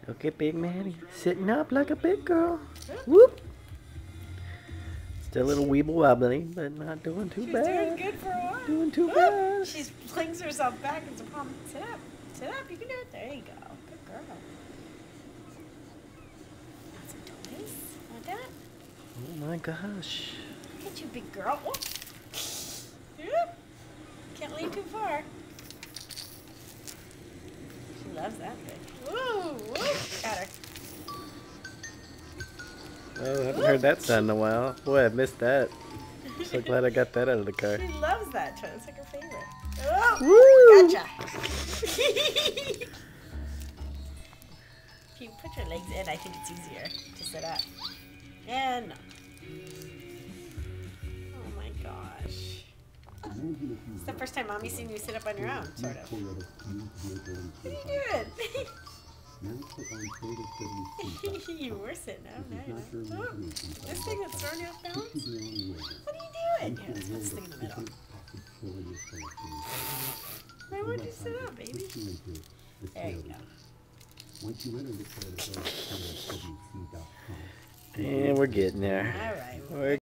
Look at Big Maddie sitting up like a big girl. Whoop! Still a little weeble wobbly, but not doing too bad. She's doing good for a while. Doing too bad. She flings herself back into the palm. Sit up. Sit up. You can do it. There you go. Good girl. Want some toys? Want that? Oh my gosh. Look at you, big girl. Oh. Yep. Can't lean too far. She loves that thing. Woo! Woo! Got her. Oh, I haven't heard that sound in a while. Boy, I missed that. So glad I got that out of the car. She loves that toy. It's like her favorite. Oh! Woo! Gotcha! If you put your legs in, I think it's easier to sit up. And no. Oh my gosh. It's the first time Mommy's seen you sit up on your own, sort of. What are you doing? You were sitting up, now you're not. Oh, this thing that's throwing you off balance? What are you doing? Here, let's put this thing in the middle. Why won't you sit up, baby? There you go. And we're getting there. All right. We're